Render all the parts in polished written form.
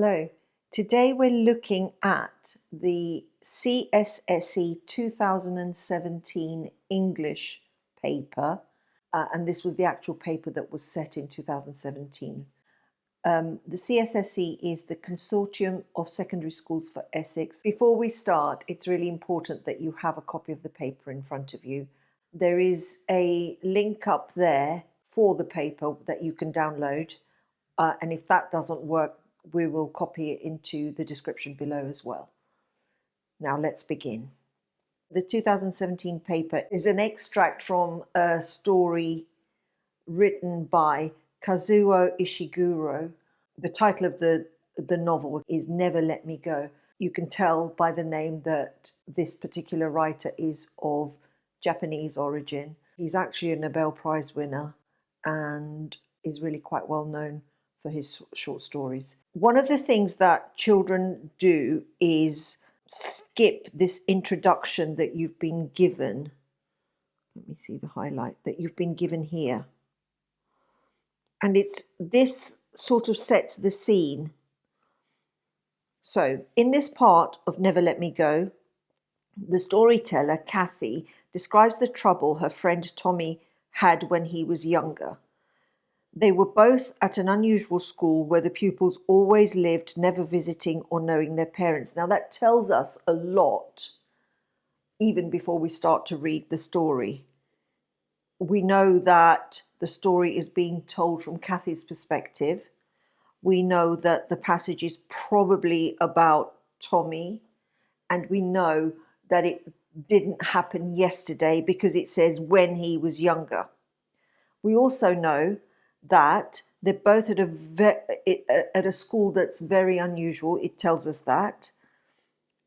Hello. Today we're looking at the CSSE 2017 English paper, and this was the actual paper that was set in 2017. The CSSE is the Consortium of Secondary Schools for Essex. Before we start, it's really important that you have a copy of the paper in front of you. There is a link up there for the paper that you can download, and if that doesn't work, we will copy it into the description below as well. Now let's begin. The 2017 paper is an extract from a story written by Kazuo Ishiguro. The title of the novel is Never Let Me Go. You can tell by the name that this particular writer is of Japanese origin. He's actually a Nobel Prize winner and is really quite well known for his short stories. One of the things that children do is skip this introduction that you've been given. Let me see the highlight that you've been given here. And this sort of sets the scene. So in this part of Never Let Me Go, the storyteller, Kathy, describes the trouble her friend Tommy had when he was younger. They were both at an unusual school where the pupils always lived, never visiting or knowing their parents. Now that tells us a lot, even before we start to read the story. We know that the story is being told from Kathy's perspective. We know that the passage is probably about Tommy, and we know that it didn't happen yesterday because it says when he was younger. We also know that they're both at a school that's very unusual. It tells us that.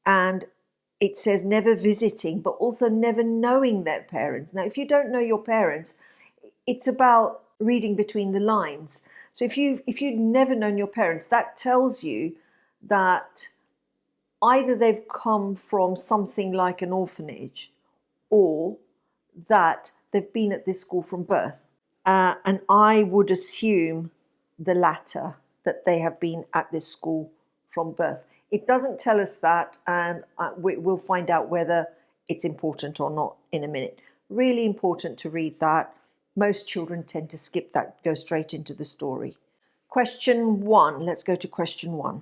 And it says never visiting, but also never knowing their parents. Now, if you don't know your parents, it's about reading between the lines. So if you've never known your parents, that tells you that either they've come from something like an orphanage or that they've been at this school from birth. And I would assume the latter, that they have been at this school from birth. It doesn't tell us that, and we'll find out whether it's important or not in a minute. Really important to read that. Most children tend to skip that, go straight into the story. Question 1. Let's go to question 1.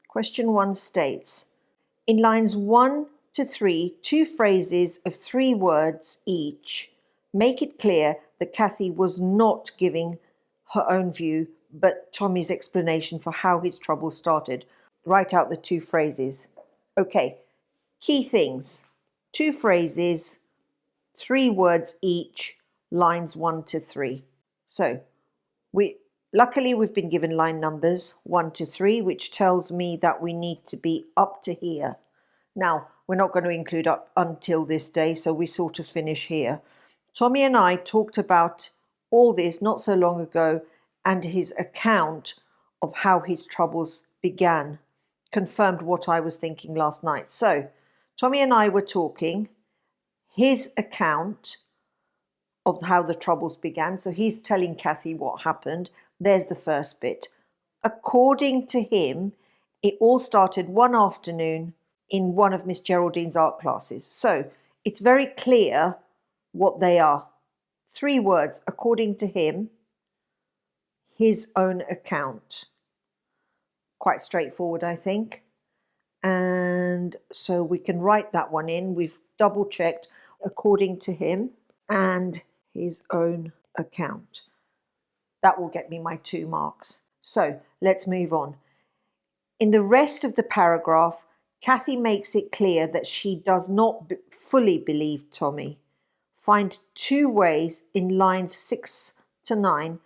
Question 1 states, in lines 1 to 3, 2 phrases of 3 words each make it clear that Kathy was not giving her own view, but Tommy's explanation for how his trouble started. Write out the 2 phrases. Okay, key things. 2 phrases, 3 words each, lines 1 to 3. So, luckily we've been given line numbers 1 to 3, which tells me that we need to be up to here. Now, we're not going to include up until this day, so we sort of finish here. Tommy and I talked about all this not so long ago, and his account of how his troubles began confirmed what I was thinking last night. So, Tommy and I were talking, his account of how the troubles began. So he's telling Kathy what happened. There's the first bit. According to him, it all started one afternoon in one of Miss Geraldine's art classes. So it's very clear what they are. 3 words, according to him, his own account. Quite straightforward, I think. And so we can write that one in. We've double checked according to him and his own account. That will get me my 2 marks. So let's move on. In the rest of the paragraph, Kathy makes it clear that she does not fully believe Tommy. Find 2 ways in lines 6 to 9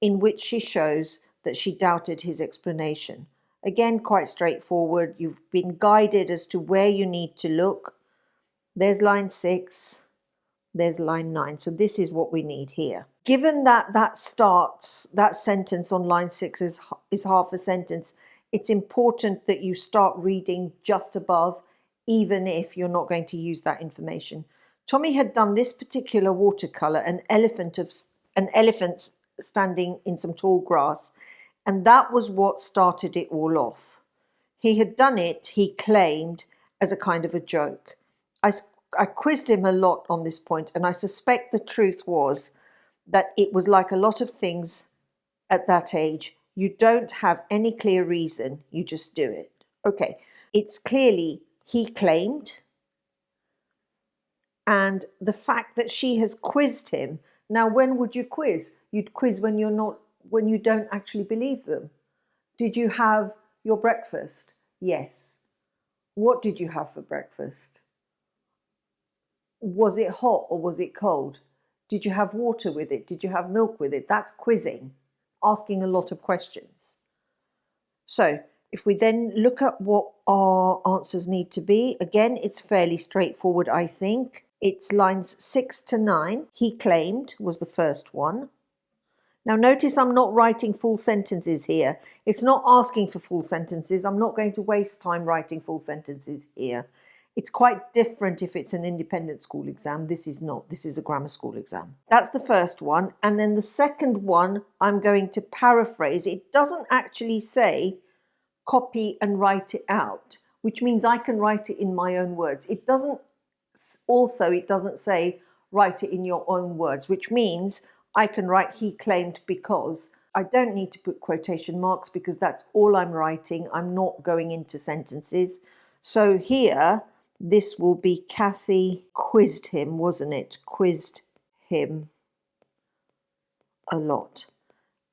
in which she shows that she doubted his explanation. Again, quite straightforward. You've been guided as to where you need to look. There's line 6, there's line 9. So this is what we need here. Given that that sentence on line 6 is half a sentence, it's important that you start reading just above, even if you're not going to use that information. Tommy had done this particular watercolour, an elephant standing in some tall grass, And that was what started it all off. He had done it, he claimed, as a kind of a joke. I quizzed him a lot on this point, and I suspect the truth was that it was like a lot of things at that age. You don't have any clear reason, you just do it. Okay, it's clearly he claimed, and the fact that she has quizzed him. Now, when would you quiz? You'd quiz when when you don't actually believe them. Did you have your breakfast? Yes. What did you have for breakfast? Was it hot or was it cold? Did you have water with it? Did you have milk with it? That's quizzing, asking a lot of questions. So if we then look at what our answers need to be, again, it's fairly straightforward, I think. It's lines 6 to 9. He claimed was the first one. Now notice I'm not writing full sentences here. It's not asking for full sentences. I'm not going to waste time writing full sentences here. It's quite different if it's an independent school exam. This is not. This is a grammar school exam. That's the first one. And then the second one, I'm going to paraphrase. It doesn't actually say copy and write it out, which means I can write it in my own words. It doesn't say write it in your own words, which means I can write he claimed because. I don't need to put quotation marks because that's all I'm writing. I'm not going into sentences. So here, this will be Kathy quizzed him, wasn't it? Quizzed him a lot.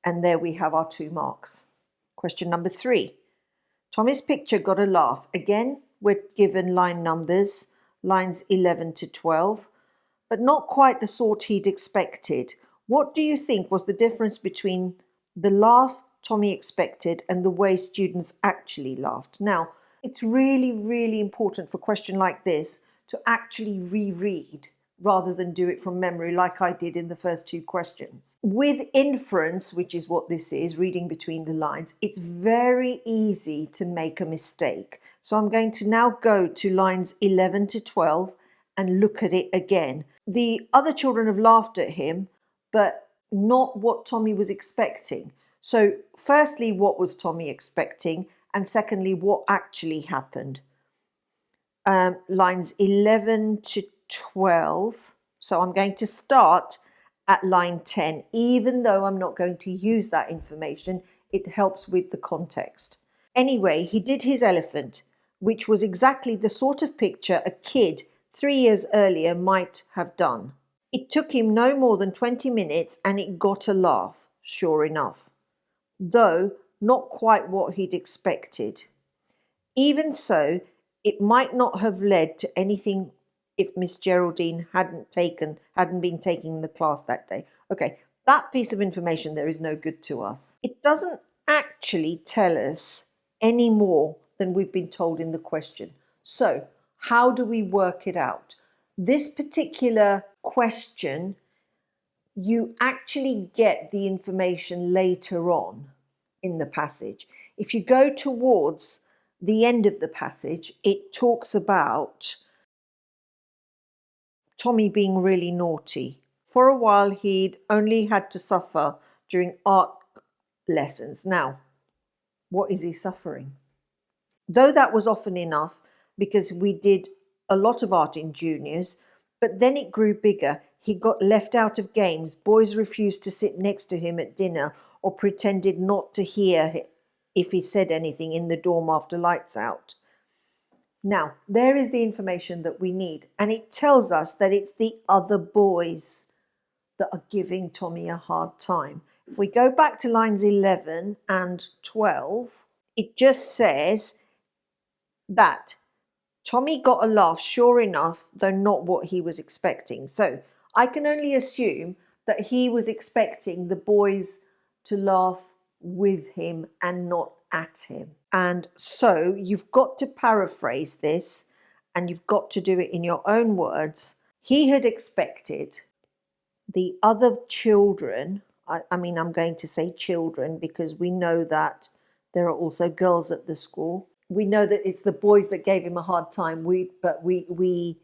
And there we have our 2 marks. Question number 3. Tommy's picture got a laugh. Again, we're given line numbers, lines 11 to 12, but not quite the sort he'd expected. What do you think was the difference between the laugh Tommy expected and the way students actually laughed? Now, it's really, really important for a question like this to actually reread rather than do it from memory like I did in the first 2 questions. With inference, which is what this is, reading between the lines, it's very easy to make a mistake. So I'm going to now go to lines 11 to 12 and look at it again. The other children have laughed at him, but not what Tommy was expecting. So firstly, what was Tommy expecting? And secondly, what actually happened? Lines 11 to 12. So I'm going to start at line 10, even though I'm not going to use that information. It helps with the context. Anyway, he did his elephant, which was exactly the sort of picture a kid 3 years earlier might have done. It took him no more than 20 minutes and it got a laugh, sure enough, though not quite what he'd expected. Even so, it might not have led to anything if Miss Geraldine hadn't been taking the class that day. Okay, that piece of information there is no good to us. It doesn't actually tell us any more than we've been told in the question. So, how do we work it out? This particular question, you actually get the information later on in the passage. If you go towards the end of the passage, it talks about Tommy being really naughty. For a while, he'd only had to suffer during art lessons. Now, what is he suffering? Though that was often enough, because we did a lot of art in juniors, but then it grew bigger. He got left out of games. Boys refused to sit next to him at dinner or pretended not to hear if he said anything in the dorm after lights out. Now, there is the information that we need, and it tells us that it's the other boys that are giving Tommy a hard time. If we go back to lines 11 and 12, it just says that Tommy got a laugh, sure enough, though not what he was expecting. So I can only assume that he was expecting the boys to laugh with him and not at him. And so you've got to paraphrase this and you've got to do it in your own words. He had expected the other children, I'm going to say children because we know that there are also girls at the school. We know that it's the boys that gave him a hard time, but we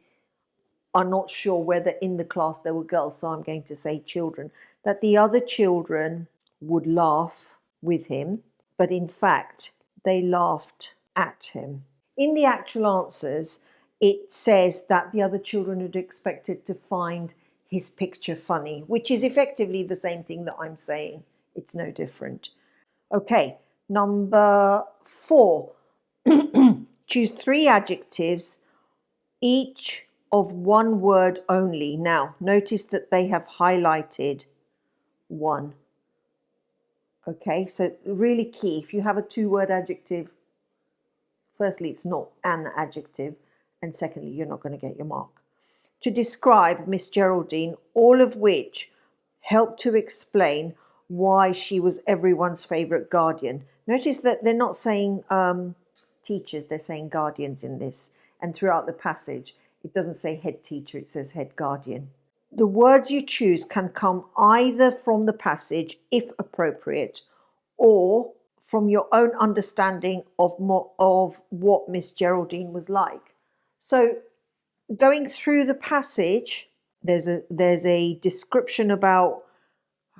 are not sure whether in the class there were girls, so I'm going to say children. That the other children would laugh with him. but in fact, they laughed at him. In the actual answers, it says that the other children had expected to find his picture funny, which is effectively the same thing that I'm saying. It's no different. Okay, number 4. Choose 3 adjectives, each of one word only. Now, notice that they have highlighted one. Okay, so really key. If you have a 2-word adjective, firstly, it's not an adjective, and secondly, you're not going to get your mark. To describe Miss Geraldine, all of which help to explain why she was everyone's favourite guardian. Notice that they're not saying teachers, they're saying guardians in this. And throughout the passage, it doesn't say head teacher, it says head guardian. The words you choose can come either from the passage, if appropriate, or from your own understanding of what Miss Geraldine was like. So going through the passage, there's a description about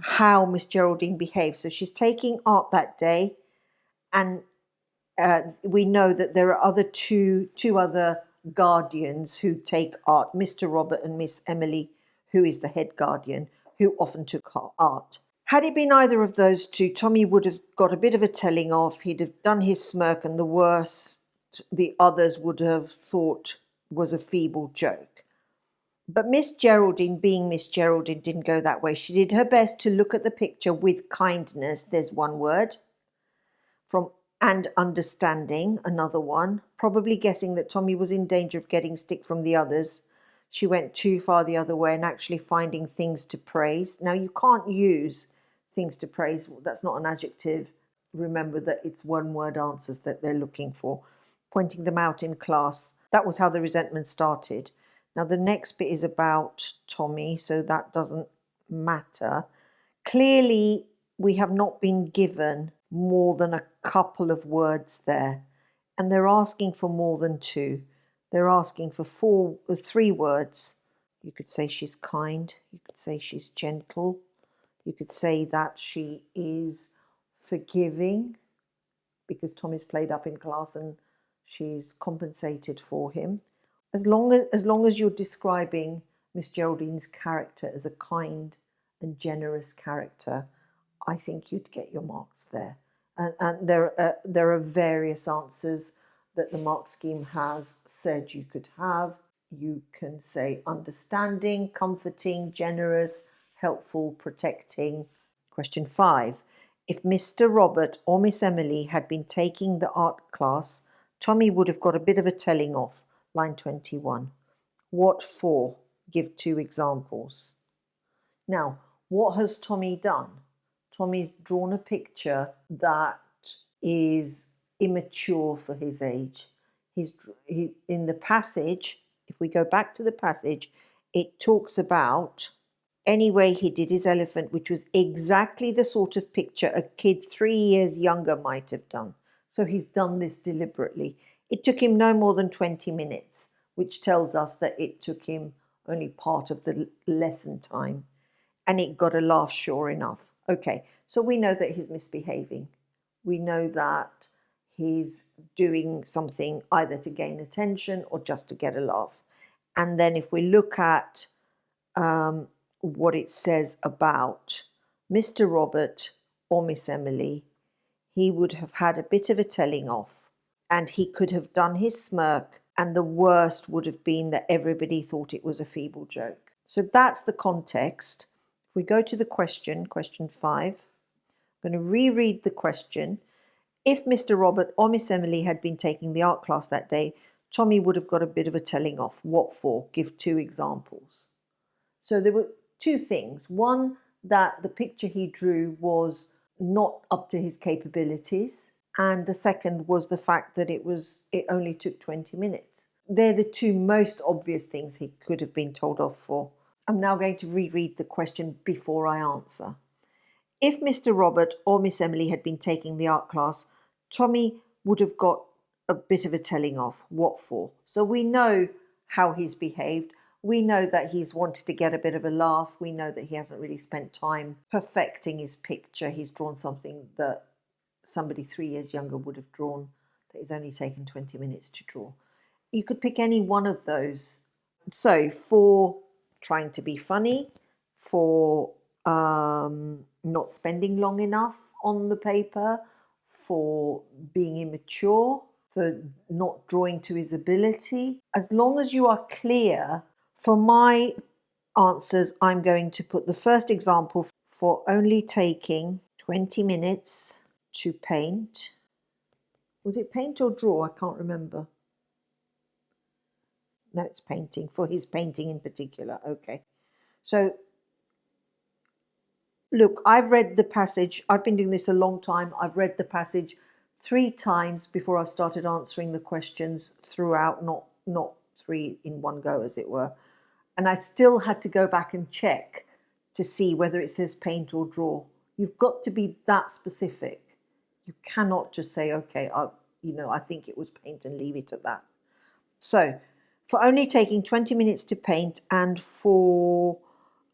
how Miss Geraldine behaves. So she's taking art that day, and we know that there are two other guardians who take art, Mr. Robert and Miss Emily, who is the head guardian, who often took art. Had it been either of those two, Tommy would have got a bit of a telling off. He'd have done his smirk, and the worst the others would have thought was a feeble joke. But Miss Geraldine, being Miss Geraldine, didn't go that way. She did her best to look at the picture with kindness. There's one word. And understanding, another one. Probably guessing that Tommy was in danger of getting stick from the others. She went too far the other way and actually finding things to praise. Now, you can't use things to praise. That's not an adjective. Remember that it's one-word answers that they're looking for. Pointing them out in class. That was how the resentment started. Now, the next bit is about Tommy, so that doesn't matter. Clearly, we have not been given more than a couple of words there, and they're asking for more than 2. They're asking for 3 words. You could say she's kind. You could say she's gentle. You could say that she is forgiving because Tommy's played up in class and she's compensated for him. As long as you're describing Miss Geraldine's character as a kind and generous character, I think you'd get your marks there. And there are various answers that the mark scheme has said you could have. You can say understanding, comforting, generous, helpful, protecting. Question 5. If Mr. Robert or Miss Emily had been taking the art class, Tommy would have got a bit of a telling off. Line 21. What for? Give 2 examples. Now, what has Tommy done? Tommy's drawn a picture that is immature for his age. In the passage, if we go back to the passage, it talks about anyway he did his elephant, which was exactly the sort of picture a kid 3 years younger might have done. So he's done this deliberately. It took him no more than 20 minutes, which tells us that it took him only part of the lesson time. And it got a laugh, sure enough. Okay, so we know that he's misbehaving. We know that he's doing something either to gain attention or just to get a laugh. And then if we look at what it says about Mr. Robert or Miss Emily, he would have had a bit of a telling off, and he could have done his smirk, and the worst would have been that everybody thought it was a feeble joke. So that's the context. If we go to the question 5, I'm going to reread the question. If Mr. Robert or Miss Emily had been taking the art class that day, Tommy would have got a bit of a telling off. What for? Give 2 examples. So there were 2 things. One, that the picture he drew was not up to his capabilities. And the second was the fact that it only took 20 minutes. They're the 2 most obvious things he could have been told off for. I'm now going to reread the question before I answer. If Mr. Robert or Miss Emily had been taking the art class, Tommy would have got a bit of a telling off. What for? So we know how he's behaved. We know that he's wanted to get a bit of a laugh. We know that he hasn't really spent time perfecting his picture. He's drawn something that somebody 3 years younger would have drawn that is only taken 20 minutes to draw. You could pick any one of those. So for trying to be funny, for not spending long enough on the paper, for being immature, for not drawing to his ability. As long as you are clear, for my answers, I'm going to put the first example for only taking 20 minutes to paint. Was it paint or draw? I can't remember. No, it's painting, for his painting in particular. Okay. So, look, I've read the passage. I've been doing this a long time. I've read the passage 3 times before I've started answering the questions throughout, not 3 in one go, as it were. And I still had to go back and check to see whether it says paint or draw. You've got to be that specific. You cannot just say, okay, I think it was paint and leave it at that. So, for only taking 20 minutes to paint and for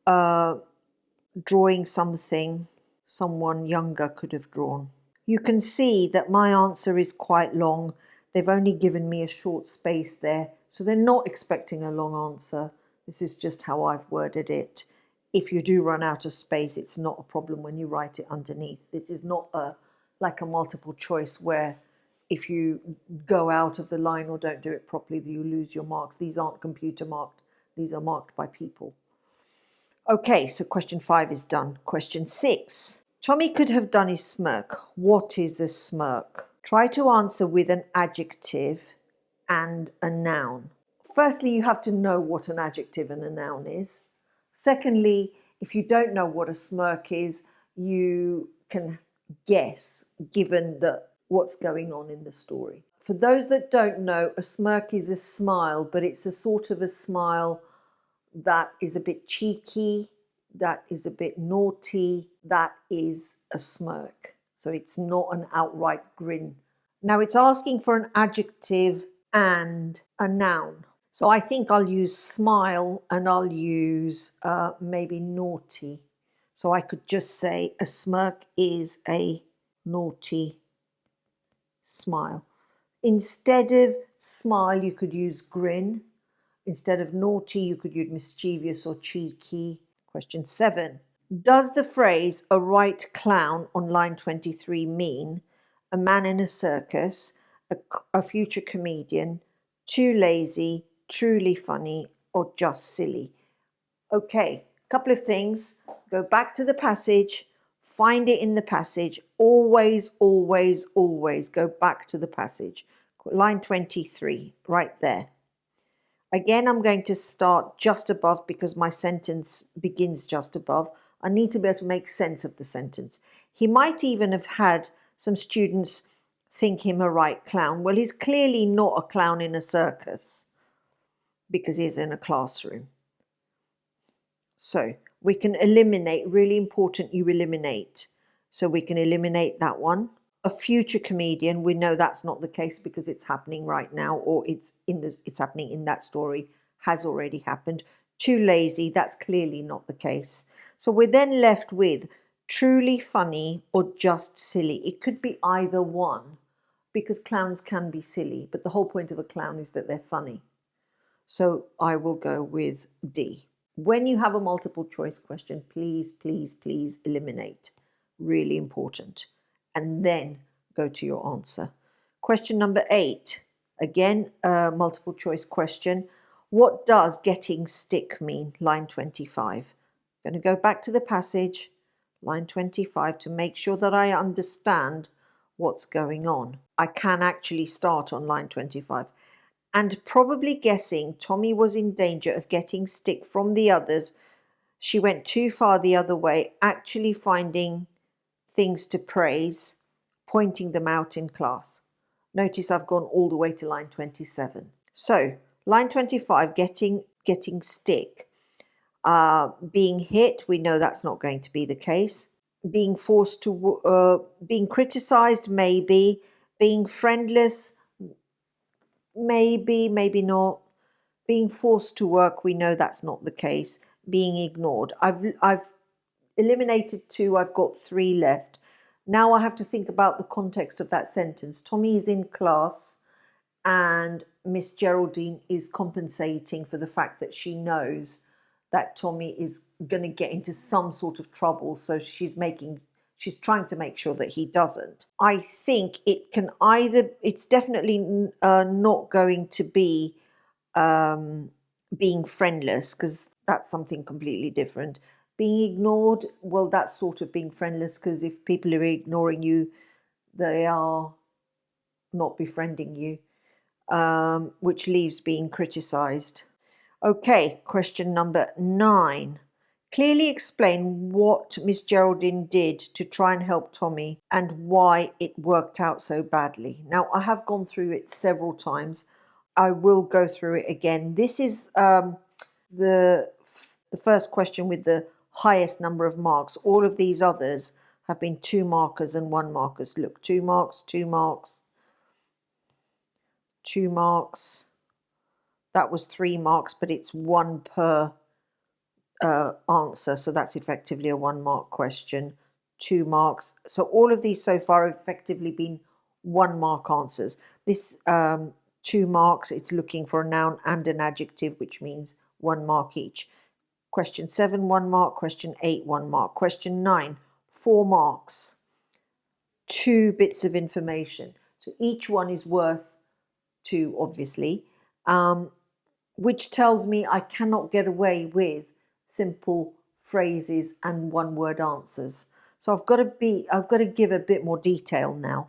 drawing something someone younger could have drawn. You can see that my answer is quite long. They've only given me a short space there, so they're not expecting a long answer. This is just how I've worded it. If you do run out of space, it's not a problem when you write it underneath. This is not like a multiple choice where if you go out of the line or don't do it properly, you lose your marks. These aren't computer marked. These are marked by people. Okay, so question 5 is done. Question 6. Tommy could have done his smirk. What is a smirk? Try to answer with an adjective and a noun. Firstly, you have to know what an adjective and a noun is. Secondly, if you don't know what a smirk is, you can guess given what's going on in the story. For those that don't know, a smirk is a smile, but it's a sort of a smile that is a bit cheeky, that is a bit naughty, that is a smirk. So it's not an outright grin. Now it's asking for an adjective and a noun. So I think I'll use smile and I'll use maybe naughty. So I could just say a smirk is a naughty smile. Instead of smile, you could use grin. Instead of naughty, you could use mischievous or cheeky. Question 7. Does the phrase a right clown on line 23 mean a man in a circus, a future comedian, too lazy, truly funny, or just silly? Okay, a couple of things. Go back to the passage, find it in the passage. Always, always, always go back to the passage. Line 23, right there. Again, I'm going to start just above because my sentence begins just above. I need to be able to make sense of the sentence. He might even have had some students think him a right clown. Well, he's clearly not a clown in a circus because he's in a classroom. So we can eliminate, really important you eliminate. So we can eliminate that one. A future comedian, we know that's not the case because it's happening right now, or it's happening in that story, has already happened. Too lazy, that's clearly not the case. So we're then left with truly funny or just silly. It could be either one because clowns can be silly, but the whole point of a clown is that they're funny. So I will go with D. When you have a multiple choice question, please, please, please eliminate. Really important. And then go to your answer. Question number 8. Again, a multiple choice question. What does getting stick mean? Line 25. I'm going to go back to the passage, line 25, to make sure that I understand what's going on. I can actually start on line 25. And probably guessing Tommy was in danger of getting stick from the others. She went too far the other way, actually finding things to praise, pointing them out in class. Notice I've gone all the way to line 27. So, line 25, getting stick. Being hit, we know that's not going to be the case. Being forced to, being criticised, maybe. Being friendless, maybe, maybe not. Being forced to work, we know that's not the case. Being ignored. I've eliminated 2, I've got 3 left. Now I have to think about the context of that sentence. Tommy is in class and Miss Geraldine is compensating for the fact that she knows that Tommy is going to get into some sort of trouble. So she's trying to make sure that he doesn't. I think it's definitely not going to be being friendless, because that's something completely different. Being ignored, well, that's sort of being friendless, because if people are ignoring you, they are not befriending you, which leaves being criticized. Okay, question number 9. Clearly explain what Miss Geraldine did to try and help Tommy and why it worked out so badly. Now, I have gone through it several times. I will go through it again. This is the first question with the highest number of marks. All of these others have been 2 markers and 1 markers. Look, 2 marks, 2 marks, 2 marks. That was 3 marks, but it's 1 per answer, so that's effectively a 1 mark question. 2 marks. So all of these so far have effectively been 1 mark answers. This 2 marks, it's looking for a noun and an adjective, which means 1 mark each. Question 7, 1 mark. Question 8, 1 mark. Question 9, 4 marks. 2 bits of information. So each one is worth 2, obviously, which tells me I cannot get away with simple phrases and 1-word answers. So I've got to give a bit more detail now.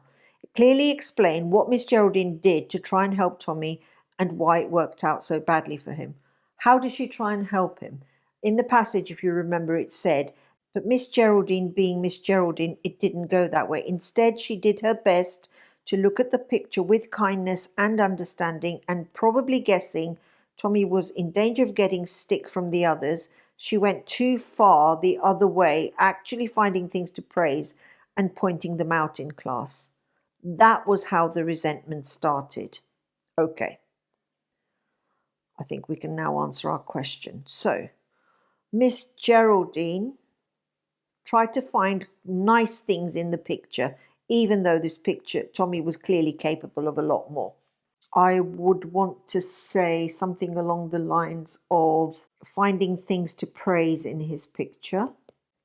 Clearly explain what Miss Geraldine did to try and help Tommy and why it worked out so badly for him. How did she try and help him? In the passage, if you remember, it said, but Miss Geraldine being Miss Geraldine, it didn't go that way. Instead, she did her best to look at the picture with kindness and understanding, and probably guessing Tommy was in danger of getting stick from the others. She went too far the other way, actually finding things to praise and pointing them out in class. That was how the resentment started. Okay. I think we can now answer our question. So, Miss Geraldine tried to find nice things in the picture, even though this picture, Tommy was clearly capable of a lot more. I would want to say something along the lines of finding things to praise in his picture.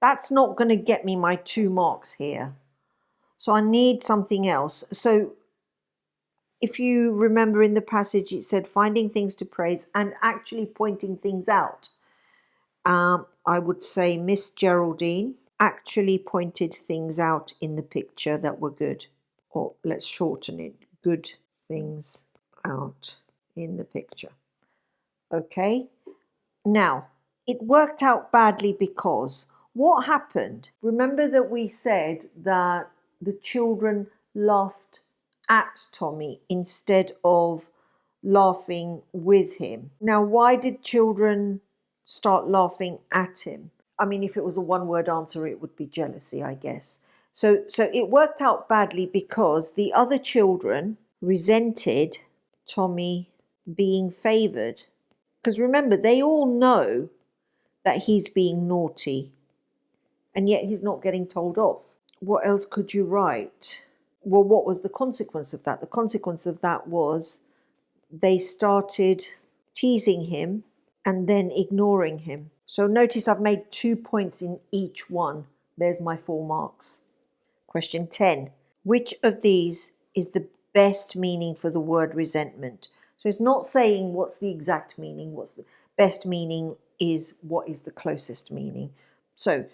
That's not going to get me my 2 marks here. So I need something else. So if you remember in the passage, it said finding things to praise and actually pointing things out. I would say Miss Geraldine actually pointed things out in the picture that were good. Or let's shorten it, good things out in the picture. Okay, now it worked out badly because what happened? Remember that we said that the children laughed at Tommy instead of laughing with him. Now, why did children start laughing at him? I mean, if it was a 1-word answer, it would be jealousy, I guess. So it worked out badly because the other children resented Tommy being favoured. Because remember, they all know that he's being naughty, and yet he's not getting told off. What else could you write? Well, what was the consequence of that? The consequence of that was they started teasing him and then ignoring him. So notice I've made 2 points in each one. There's my 4 marks. Question 10. Which of these is the best meaning for the word resentment? So it's not saying what's the exact meaning. What's the best meaning is what is the closest meaning. So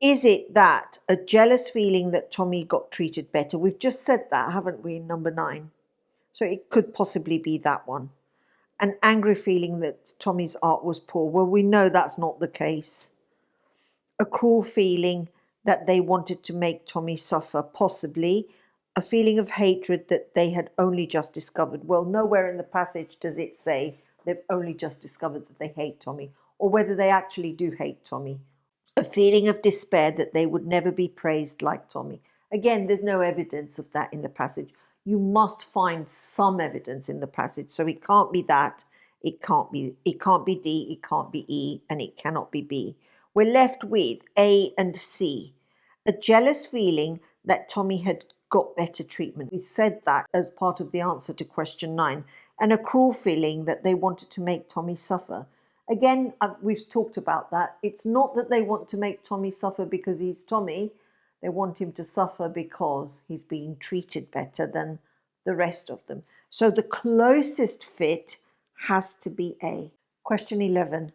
is it that a jealous feeling that Tommy got treated better? We've just said that, haven't we, in number 9? So it could possibly be that one. An angry feeling that Tommy's art was poor. Well, we know that's not the case. A cruel feeling that they wanted to make Tommy suffer, possibly. A feeling of hatred that they had only just discovered. Well, nowhere in the passage does it say they've only just discovered that they hate Tommy, or whether they actually do hate Tommy. A feeling of despair that they would never be praised like Tommy. Again, there's no evidence of that in the passage. You must find some evidence in the passage. So it can't be that, it can't be D, it can't be E, and it cannot be B. We're left with A and C. A jealous feeling that Tommy had got better treatment. We said that as part of the answer to question 9. And a cruel feeling that they wanted to make Tommy suffer. Again, we've talked about that. It's not that they want to make Tommy suffer because he's Tommy. They want him to suffer because he's being treated better than the rest of them. So the closest fit has to be A. Question 11.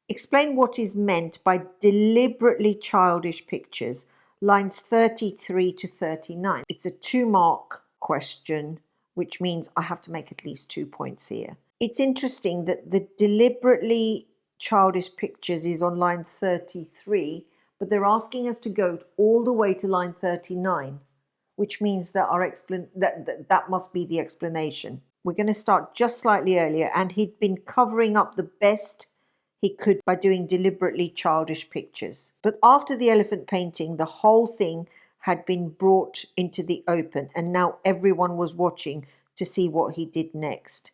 Explain what is meant by deliberately childish pictures, lines 33 to 39. It's a 2-mark question, which means I have to make at least 2 points here. It's interesting that the deliberately childish pictures is on line 33, but they're asking us to go all the way to line 39, which means that that must be the explanation. We're going to start just slightly earlier, and he'd been covering up the best he could by doing deliberately childish pictures. But after the elephant painting, the whole thing had been brought into the open, and now everyone was watching to see what he did next.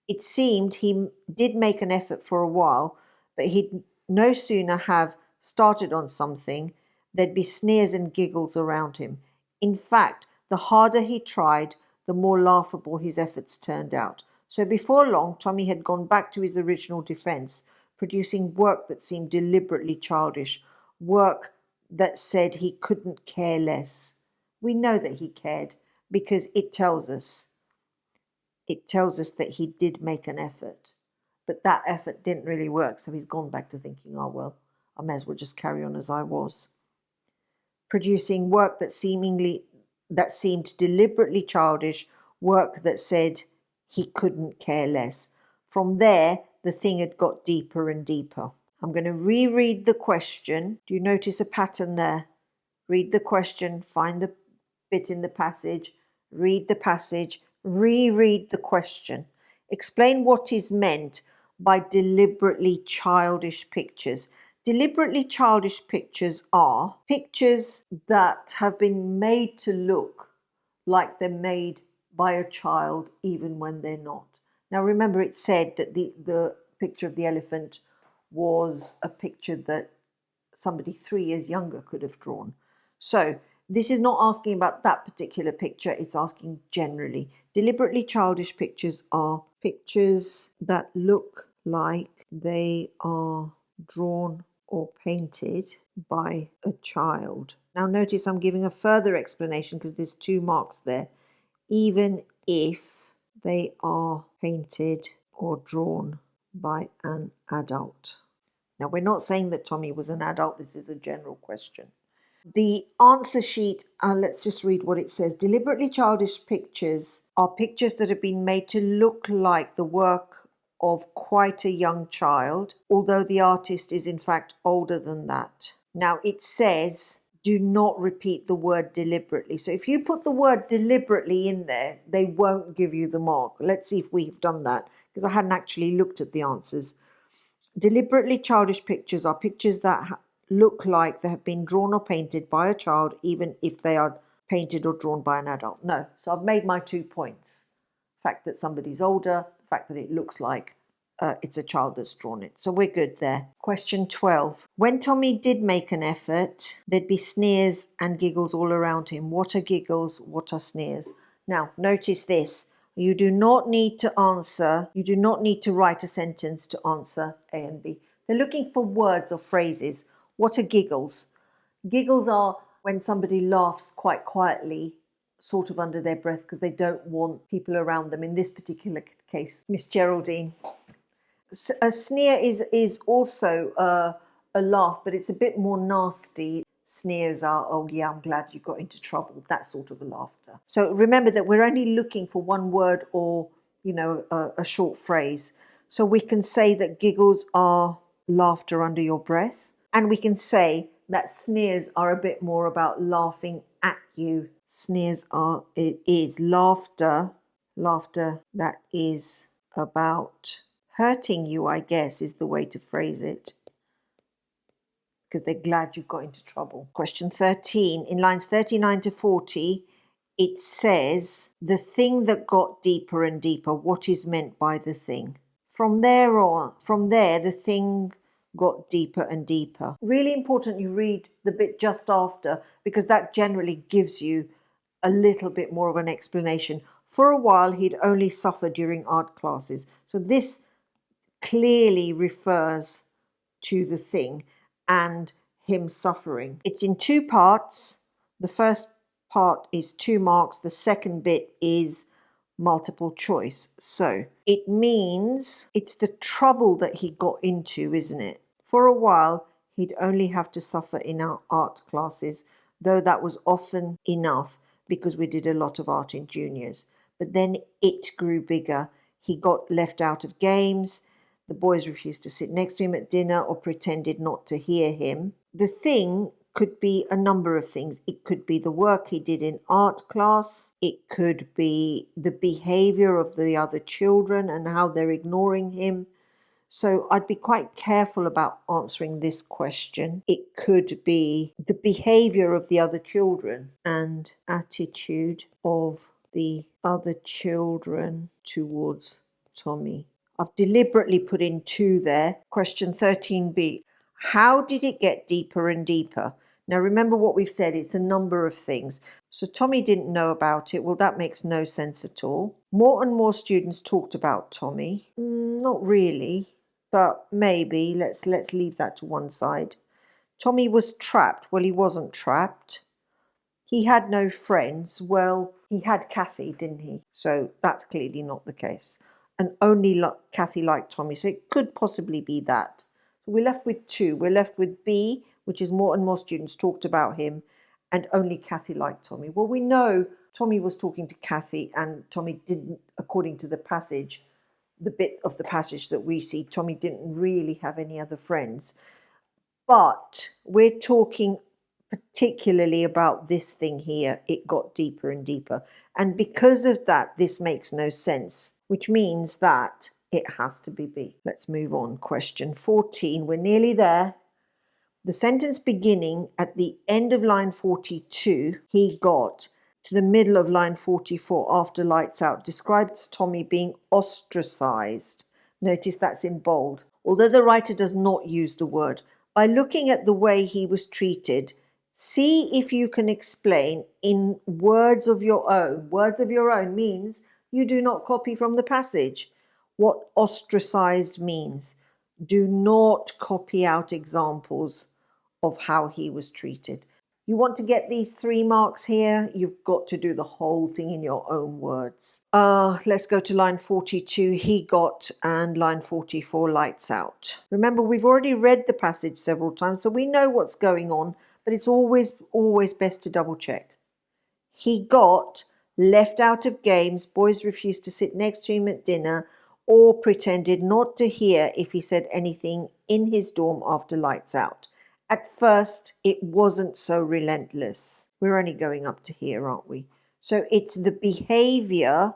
It seemed he did make an effort for a while, but he'd no sooner have started on something, there'd be sneers and giggles around him. In fact, the harder he tried, the more laughable his efforts turned out. So before long, Tommy had gone back to his original defense, producing work that seemed deliberately childish, work that said he couldn't care less. We know that he cared because it tells us that he did make an effort. But that effort didn't really work, so he's gone back to thinking, oh, well, I may as well just carry on as I was. Producing work that seemed deliberately childish, work that said he couldn't care less. From there, the thing had got deeper and deeper. I'm going to reread the question. Do you notice a pattern there? Read the question, find the bit in the passage, read the passage, reread the question. Explain what is meant by deliberately childish pictures. Deliberately childish pictures are pictures that have been made to look like they're made by a child even when they're not. Now remember, it said that the picture of the elephant was a picture that somebody 3 years younger could have drawn. So this is not asking about that particular picture, it's asking generally. Deliberately childish pictures are pictures that look like they are drawn or painted by a child. Now notice I'm giving a further explanation because there's 2 marks there. Even if they are painted or drawn by an adult. Now we're not saying that Tommy was an adult, this is a general question. The answer sheet, let's just read what it says. Deliberately childish pictures are pictures that have been made to look like the work of quite a young child, although the artist is in fact older than that. Now it says, do not repeat the word deliberately. So if you put the word deliberately in there, they won't give you the mark. Let's see if we've done that, because I hadn't actually looked at the answers. Deliberately childish pictures are pictures that look like they have been drawn or painted by a child, even if they are painted or drawn by an adult. No. So I've made my 2 points. The fact that somebody's older, the fact that it looks like it's a child that's drawn it. So we're good there. Question 12. When Tommy did make an effort, there'd be sneers and giggles all around him. What are giggles? What are sneers? Now, notice this. You do not need to write a sentence to answer A and B. They're looking for words or phrases. What are giggles? Giggles are when somebody laughs quite quietly, sort of under their breath, because they don't want people around them. In this particular case, Miss Geraldine. A sneer is also a laugh, but it's a bit more nasty. Sneers are, oh yeah, I'm glad you got into trouble, that sort of a laughter. So remember that we're only looking for one word or, a short phrase. So we can say that giggles are laughter under your breath. And we can say that sneers are a bit more about laughing at you. Sneers is laughter that is about hurting you, I guess, is the way to phrase it, because they're glad you got into trouble. Question 13, in lines 39 to 40, it says, the thing that got deeper and deeper, what is meant by the thing? From there, the thing got deeper and deeper. Really important you read the bit just after, because that generally gives you a little bit more of an explanation. For a while, he'd only suffered during art classes. So this clearly refers to the thing and him suffering. It's in two parts. The first part is 2 marks. The second bit is multiple choice. So it means it's the trouble that he got into, isn't it? For a while, he'd only have to suffer in our art classes, though that was often enough because we did a lot of art in juniors. But then it grew bigger. He got left out of games. The boys refused to sit next to him at dinner or pretended not to hear him. The thing could be a number of things. It could be the work he did in art class. It could be the behavior of the other children and how they're ignoring him. So I'd be quite careful about answering this question. It could be the behavior of the other children and attitude of the other children towards Tommy. I've deliberately put in 2 there. Question 13b. How did it get deeper and deeper? Now remember what we've said, it's a number of things. So Tommy didn't know about it. Well, that makes no sense at all. More and more students talked about Tommy. Not really, but maybe. Let's leave that to one side. Tommy was trapped. Well, he wasn't trapped. He had no friends. Well, he had Kathy, didn't he? So that's clearly not the case. And only Kathy liked Tommy. So it could possibly be that. We're left with 2. We're left with B, which is more and more students talked about him, and only Kathy liked Tommy. Well, we know Tommy was talking to Kathy, and Tommy didn't, according to the passage, the bit of the passage that we see, Tommy didn't really have any other friends. But we're talking particularly about this thing here. It got deeper and deeper. And because of that, this makes no sense, which means that it has to be B. Let's move on. Question 14. We're nearly there. The sentence beginning at the end of line 42, he got, to the middle of line 44, after lights out, describes Tommy being ostracized. Notice that's in bold. Although the writer does not use the word, by looking at the way he was treated, see if you can explain in words of your own. Words of your own means you do not copy from the passage. What ostracized means. Do not copy out examples of how he was treated. You want to get these 3 marks here, you've got to do the whole thing in your own words. Let's go to line 42, he got, and line 44, lights out. Remember, we've already read the passage several times, so we know what's going on, but it's always best to double check. He got left out of games, boys refused to sit next to him at dinner, or pretended not to hear if he said anything in his dorm after lights out. At first, it wasn't so relentless. We're only going up to here, aren't we? So it's the behavior,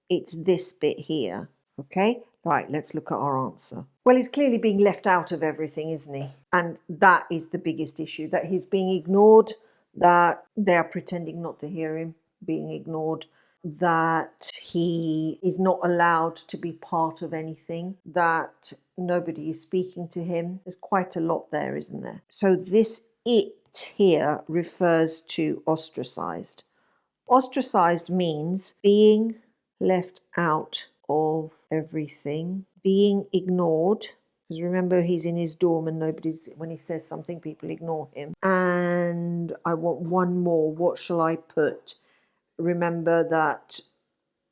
it's this bit here, okay? Right, let's look at our answer. Well, he's clearly being left out of everything, isn't he? And that is the biggest issue, that he's being ignored, that they are pretending not to hear him, being ignored, that he is not allowed to be part of anything, that nobody is speaking to him. There's quite a lot there, isn't there? So this it here refers to ostracized. Ostracized means being left out of everything, being ignored. Because remember, he's in his dorm and when he says something, people ignore him. And I want one more. What shall I put? Remember that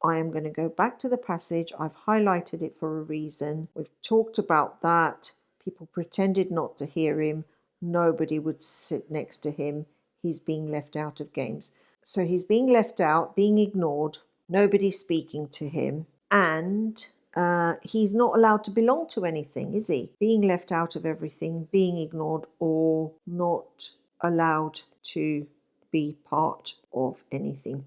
I am going to go back to the passage. I've highlighted it for a reason. We've talked about that. People pretended not to hear him. Nobody would sit next to him. He's being left out of games. So he's being left out, being ignored. Nobody's speaking to him. And he's not allowed to belong to anything, is he? Being left out of everything, being ignored, or not allowed to be part of anything.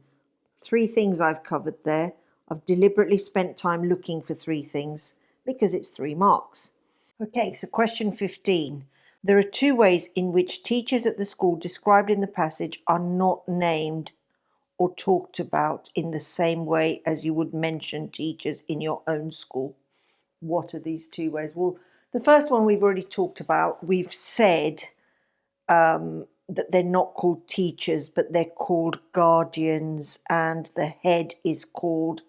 3 things I've covered there. I've deliberately spent time looking for 3 things because it's 3 marks. Okay, so question 15. There are 2 ways in which teachers at the school described in the passage are not named or talked about in the same way as you would mention teachers in your own school. What are these 2 ways? Well, The first one we've already talked about. We've said that they're not called teachers, but they're called guardians, and the head is called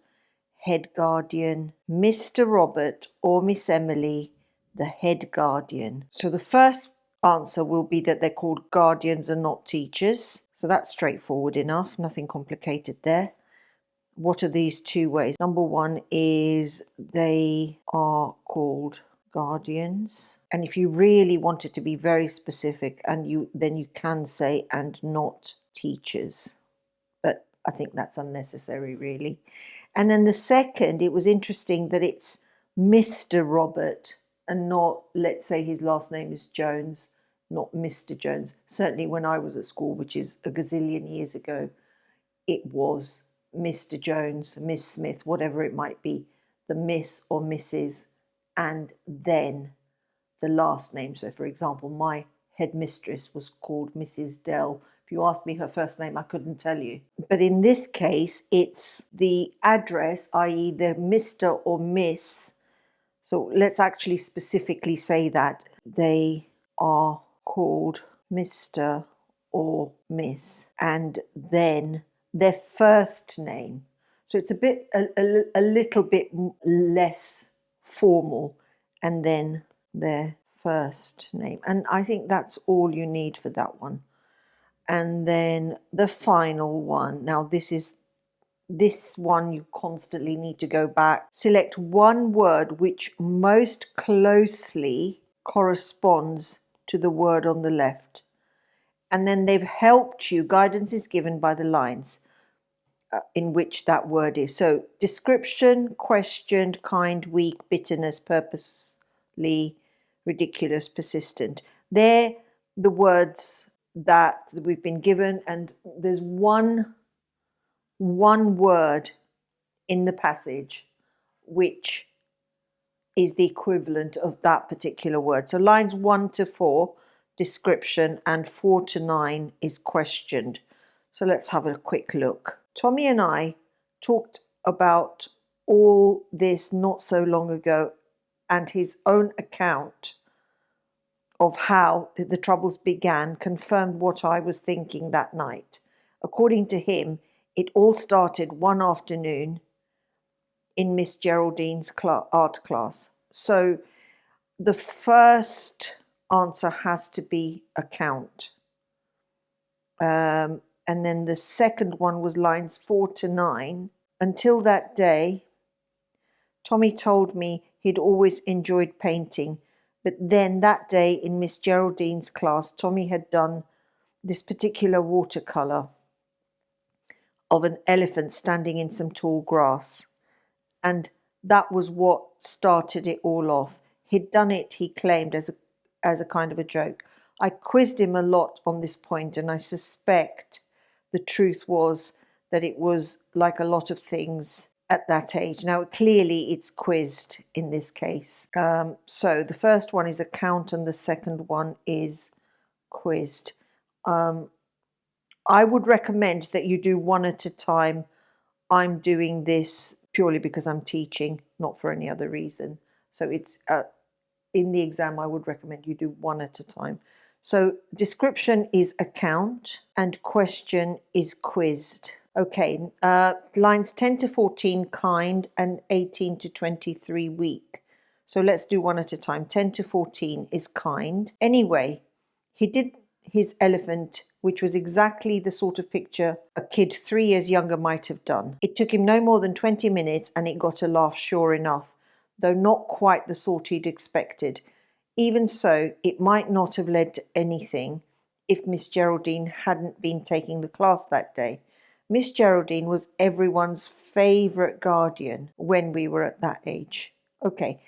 head guardian. Mr. Robert or Miss Emily, the head guardian. So the first answer will be that they're called guardians and not teachers. So that's straightforward enough, nothing complicated there. What are these two ways? Number one is they are called guardians. And if you really wanted to be very specific, then you can say and not teachers. But I think that's unnecessary, really. And then the second, it was interesting that it's Mr. Robert and not, let's say his last name is Jones, not Mr. Jones. Certainly when I was at school, which is a gazillion years ago, it was Mr. Jones, Miss Smith, whatever it might be, the Miss or Mrs. and then the last name. So for example, my headmistress was called Mrs. Dell. If you asked me her first name, I couldn't tell you. But in this case, it's the address, i.e. the Mr. or Miss. So let's actually specifically say that they are called Mr. or Miss, and then their first name. So it's a little bit less formal, and then their first name. And I think that's all you need for that one. And then the final one. Now this one you constantly need to go back. Select one word which most closely corresponds to the word on the left. And then they've helped you. Guidance is given by the lines in which that word is. So description, questioned, kind, weak, bitterness, purposely, ridiculous, persistent. They're the words that we've been given, and there's one word in the passage which is the equivalent of that particular word. So lines 1 to 4, description, and 4 to 9 is questioned. So let's have a quick look. Tommy and I talked about all this not so long ago, and his own account of how the troubles began confirmed what I was thinking that night. According to him, it all started one afternoon in Miss Geraldine's art class. So the first answer has to be account. And then the second one was lines 4 to 9. Until that day, Tommy told me he'd always enjoyed painting. But then that day in Miss Geraldine's class, Tommy had done this particular watercolour of an elephant standing in some tall grass. And that was what started it all off. He'd done it, he claimed, as a kind of a joke. I quizzed him a lot on this point, and I suspect the truth was that it was like a lot of things at that age. Now, clearly it's quizzed in this case. So the first one is account and the second one is quizzed. I would recommend that you do one at a time. I'm doing this purely because I'm teaching, not for any other reason. So it's in the exam, I would recommend you do one at a time. So description is account and question is quizzed. Okay, lines 10 to 14, kind, and 18 to 23, weak. So let's do one at a time. 10 to 14 is kind. Anyway, he did his elephant, which was exactly the sort of picture a kid 3 years younger might have done. It took him no more than 20 minutes and it got a laugh sure enough, though not quite the sort he'd expected. Even so, it might not have led to anything if Miss Geraldine hadn't been taking the class that day. Miss Geraldine was everyone's favourite guardian when we were at that age. Okay,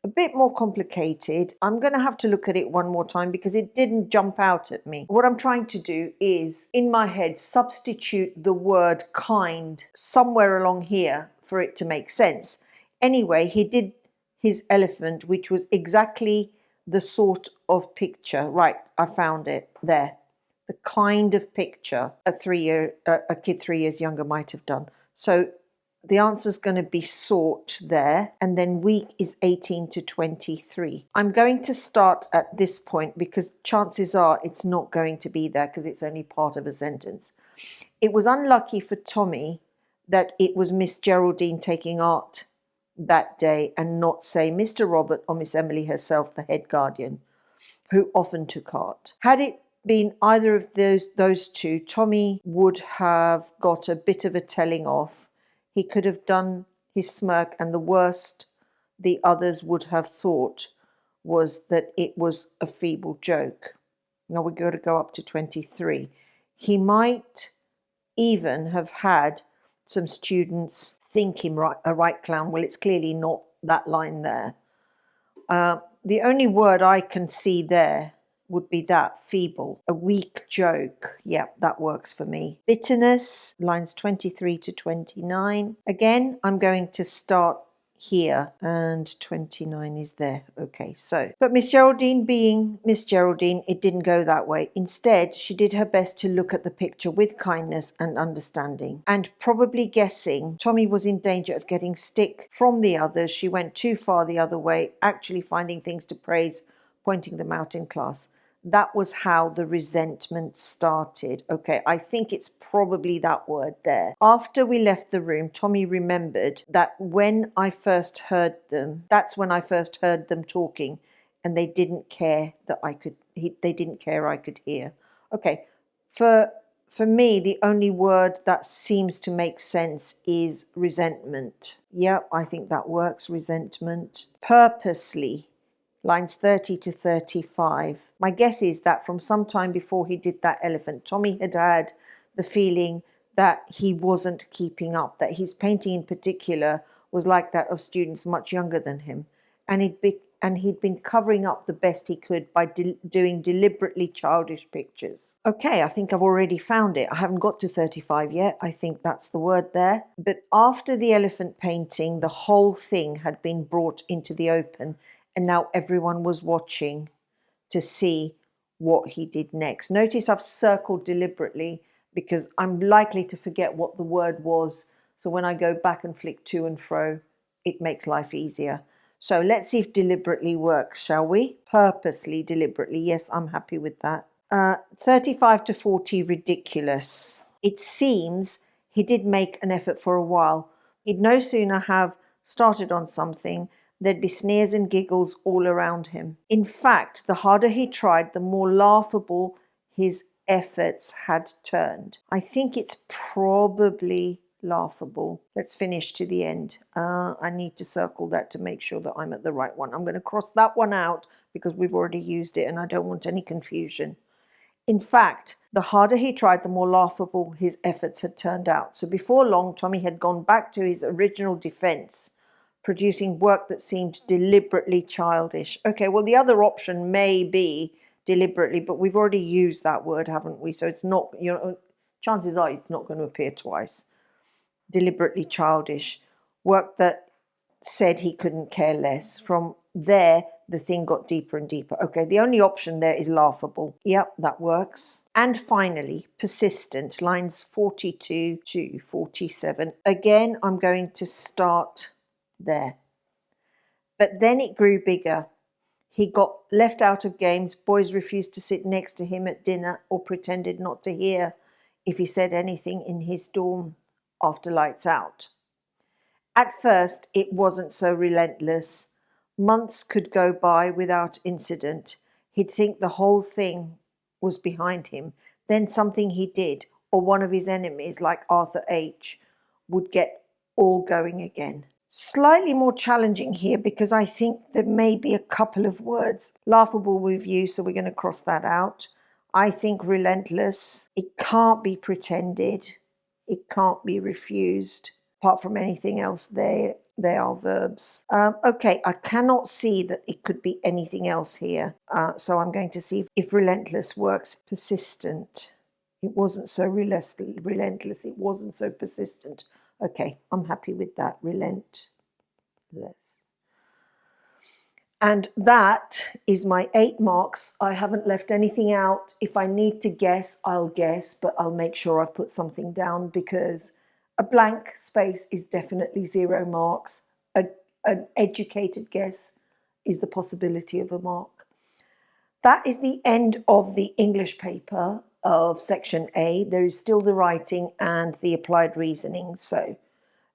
a bit more complicated. I'm going to have to look at it one more time because it didn't jump out at me. What I'm trying to do is, in my head, substitute the word kind somewhere along here for it to make sense. Anyway, he did his elephant, which was exactly the sort of picture. Right, I found it there. The kind of picture a kid 3 years younger might have done. So the answer is going to be sought there, and then week is 18 to 23. I'm going to start at this point because chances are it's not going to be there because it's only part of a sentence. It was unlucky for Tommy that it was Miss Geraldine taking art that day and not, say, Mr. Robert or Miss Emily herself, the head guardian, who often took art. Had it been either of those two, Tommy would have got a bit of a telling off. He could have done his smirk, and the worst the others would have thought was that it was a feeble joke. Now we've got to go up to 23. He might even have had some students think him a right clown. Well, it's clearly not that line there. The only word I can see there would be that, feeble, a weak joke. Yep, that works for me. Bitterness, lines 23 to 29. Again, I'm going to start here, and 29 is there. Okay, so, but Miss Geraldine being Miss Geraldine, it didn't go that way. Instead, she did her best to look at the picture with kindness and understanding, and probably guessing Tommy was in danger of getting stick from the others, she went too far the other way, actually finding things to praise, pointing them out in class. That was how the resentment started. Okay, I think it's probably that word there. After we left the room, Tommy remembered that when I first heard them, that's when I first heard them talking, and they didn't care that they didn't care I could hear. Okay, for me, the only word that seems to make sense is resentment. Yep, I think that works, resentment. Purposely. Lines 30 to 35. My guess is that from some time before he did that elephant, Tommy had had the feeling that he wasn't keeping up, that his painting in particular was like that of students much younger than him. And he'd been covering up the best he could by doing deliberately childish pictures. Okay, I think I've already found it. I haven't got to 35 yet. I think that's the word there. But after the elephant painting, the whole thing had been brought into the open, and now everyone was watching to see what he did next. Notice I've circled deliberately because I'm likely to forget what the word was. So when I go back and flick to and fro, it makes life easier. So let's see if deliberately works, shall we? Purposely, deliberately. Yes, I'm happy with that. 35 to 40, ridiculous. It seems he did make an effort for a while. He'd no sooner have started on something, there'd be sneers and giggles all around him. In fact, the harder he tried, the more laughable his efforts had turned. I think it's probably laughable. Let's finish to the end. I need to circle that to make sure that I'm at the right one. I'm going to cross that one out because we've already used it and I don't want any confusion. In fact, the harder he tried, the more laughable his efforts had turned out. So before long, Tommy had gone back to his original defense, producing work that seemed deliberately childish. Okay, well, the other option may be deliberately, but we've already used that word, haven't we? So it's not, chances are it's not going to appear twice. Deliberately childish. Work that said he couldn't care less. From there, the thing got deeper and deeper. Okay, the only option there is laughable. Yep, that works. And finally, persistent, lines 42 to 47. Again, I'm going to start there. But then it grew bigger. He got left out of games. Boys refused to sit next to him at dinner or pretended not to hear if he said anything in his dorm after lights out. At first, it wasn't so relentless. Months could go by without incident. He'd think the whole thing was behind him. Then something he did, or one of his enemies, like Arthur H., would get all going again. Slightly more challenging here because I think there may be a couple of words. Laughable we've used, so we're going to cross that out. I think relentless. It can't be pretended. It can't be refused. Apart from anything else, they are verbs. Okay, I cannot see that it could be anything else here. So I'm going to see if relentless works. Persistent. It wasn't so relentless. It wasn't so persistent. Okay, I'm happy with that. Relentless. And that is my 8 marks. I haven't left anything out. If I need to guess, I'll guess, but I'll make sure I've put something down because A blank space is definitely 0 marks. An educated guess is the possibility of a mark. That is the end of the English paper of section A. There is still the writing and the applied reasoning. So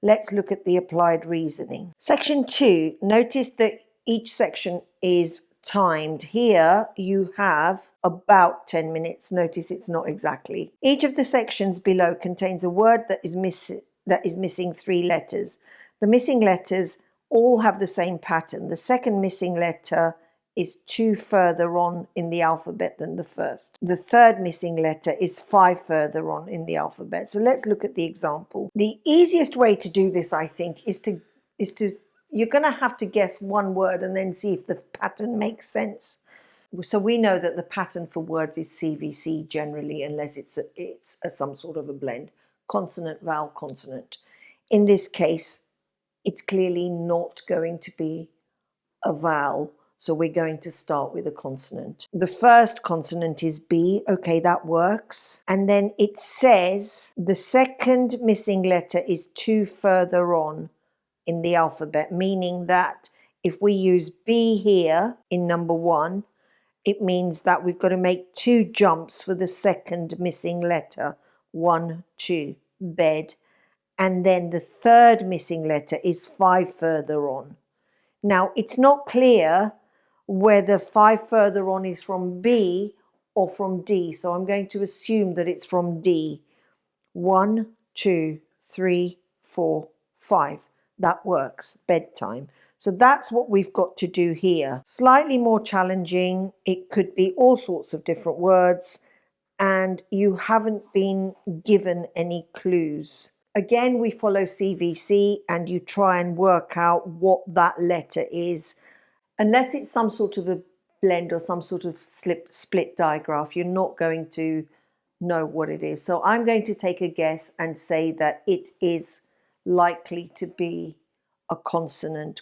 let's look at the applied reasoning. Section 2, notice that each section is timed. Here you have about 10 minutes. Notice it's not exactly. Each of the sections below contains a word that is missing 3 letters. The missing letters all have the same pattern. The second missing letter is 2 further on in the alphabet than the first. The third missing letter is 5 further on in the alphabet. So let's look at the example. The easiest way to do this, I think, is to you're going to have to guess one word and then see if the pattern makes sense. So we know that the pattern for words is CVC generally, unless it's some sort of a blend. Consonant, vowel, consonant. In this case, it's clearly not going to be a vowel. So we're going to start with a consonant. The first consonant is B. Okay, that works. And then it says the second missing letter is 2 further on in the alphabet, meaning that if we use B here in number 1, it means that we've got to make 2 jumps for the second missing letter. 1, 2, bed. And then the third missing letter is 5 further on. Now, it's not clear whether 5 further on is from B or from D. So I'm going to assume that it's from D. 1, 2, 3, 4, 5. That works. Bedtime. So that's what we've got to do here. Slightly more challenging. It could be all sorts of different words, and you haven't been given any clues. Again, we follow CVC and you try and work out what that letter is. Unless it's some sort of a blend or some sort of split digraph, you're not going to know what it is. So I'm going to take a guess and say that it is likely to be a consonant,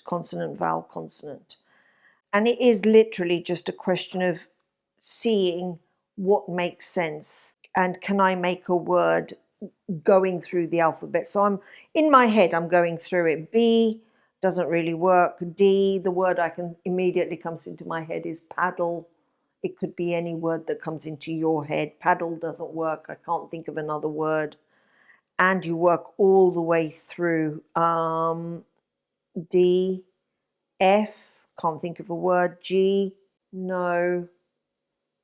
vowel, consonant. And it is literally just a question of seeing what makes sense and can I make a word going through the alphabet. So I'm in my head, I'm going through it. B doesn't really work. D, the word I can immediately comes into my head is paddle. It could be any word that comes into your head. Paddle doesn't work. I can't think of another word. And you work all the way through. D, F, can't think of a word. G, no.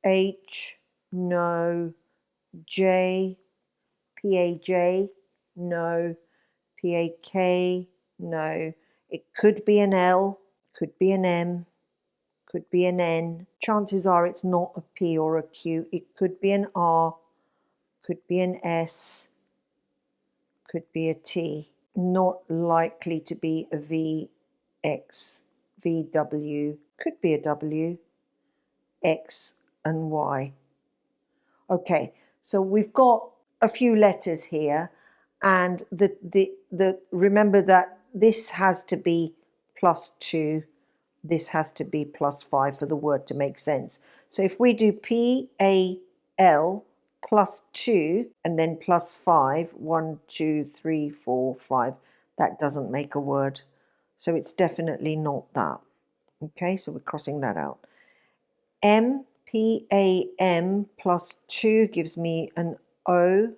H, no. J, P-A-J, no. P-A-K, no. It could be an L, could be an M, could be an N. Chances are it's not a P or a Q. It could be an R, could be an S, could be a T. Not likely to be a V, X, V, W. Could be a W, X and Y. Okay, so we've got a few letters here, and remember that this has to be +2, this has to be +5 for the word to make sense. So if we do PAL +2 and then +5, 1, 2, 3, 4, 5, that doesn't make a word. So it's definitely not that. Okay, so we're crossing that out. MPAM +2 gives me an O.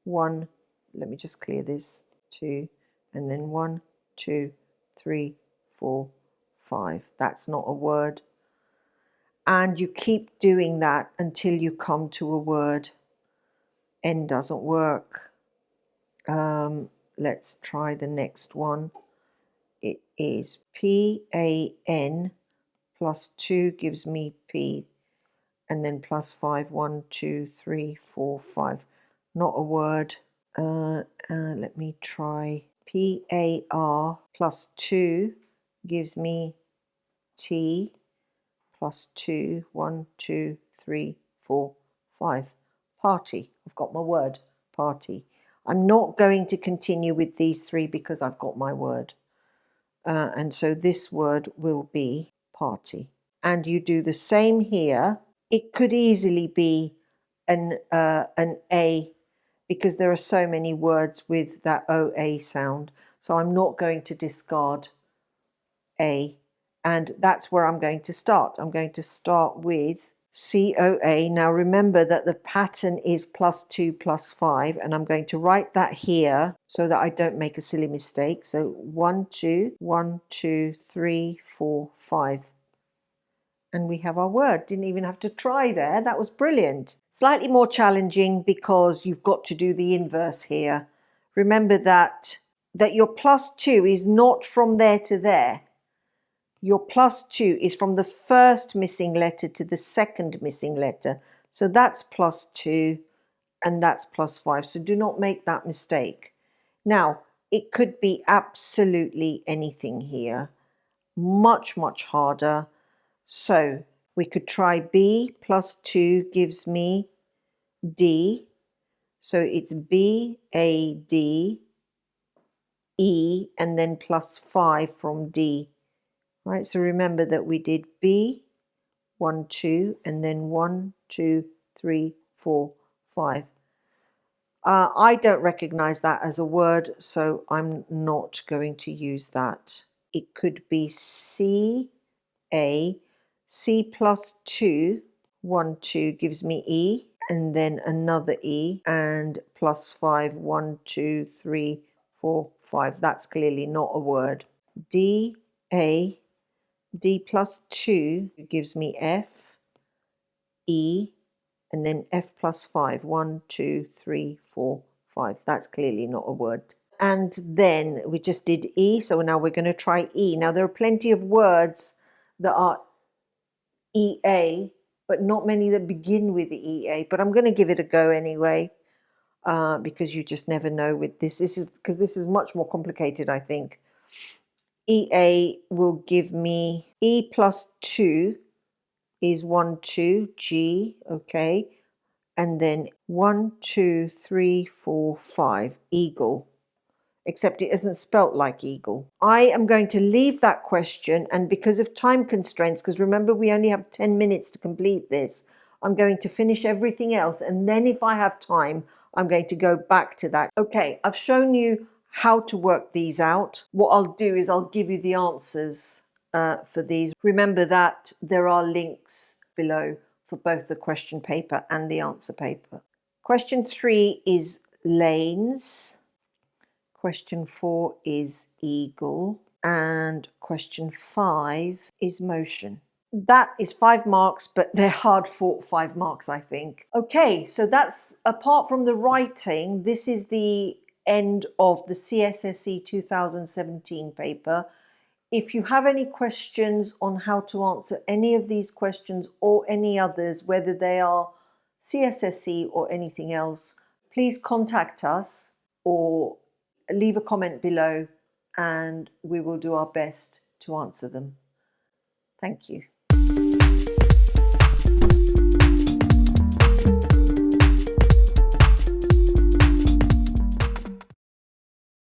1, let me just clear this, 2, and then 1, 2, 3, 4, 5. That's not a word. And you keep doing that until you come to a word. N doesn't work. Let's try the next one. It is PAN +2 gives me P, and then +5, 1, 2, 3, 4, 5. Not a word. Let me try. PAR +2 gives me T +2, 1, 2, 3, 4, 5. Party. I've got my word. Party. I'm not going to continue with these 3 because I've got my word. And so this word will be party. And you do the same here. It could easily be an A because there are so many words with that OA sound. So I'm not going to discard A. And that's where I'm going to start. I'm going to start with COA. Now remember that the pattern is +2 +5, and I'm going to write that here so that I don't make a silly mistake. So 1, 2, 1, 2, 3, 4, 5. And we have our word. Didn't even have to try there. That was brilliant. Slightly more challenging because you've got to do the inverse here. Remember that your +2 is not from there to there. Your +2 is from the first missing letter to the second missing letter. So that's +2 and that's +5. So do not make that mistake. Now, it could be absolutely anything here. Much, much harder. So we could try B +2 gives me D. So it's B, A, D, E, and then +5 from D. Right, so remember that we did B, 1, 2, and then 1, 2, 3, 4, 5. I don't recognize that as a word, so I'm not going to use that. It could be C, A, C +2, 1, 2 gives me E, and then another E, and +5, 1, 2, 3, 4, 5. That's clearly not a word. D, A, D +2 gives me F, E, and then F +5. 1, 2, 3, 4, 5. That's clearly not a word. And then we just did E, so now we're going to try E. Now there are plenty of words that are EA, but not many that begin with the EA. But I'm going to give it a go anyway, because you just never know with this. This is much more complicated, I think. EA will give me E +2 is 1, 2, G, okay, and then 1, 2, 3, 4, 5, eagle, except it isn't spelt like eagle. I am going to leave that question, and because of time constraints, because remember we only have 10 minutes to complete this, I'm going to finish everything else, and then if I have time, I'm going to go back to that. Okay, I've shown you how to work these out. What I'll do is I'll give you the answers for these. Remember that there are links below for both the question paper and the answer paper. Question 3 is lanes. Question 4 is eagle. And question 5 is motion. That is 5 marks, but they're hard fought 5 marks, I think. Okay, so that's, apart from the writing, this is the end of the CSSE 2017 paper. If you have any questions on how to answer any of these questions or any others, whether they are CSSE or anything else, please contact us or leave a comment below and we will do our best to answer them. Thank you.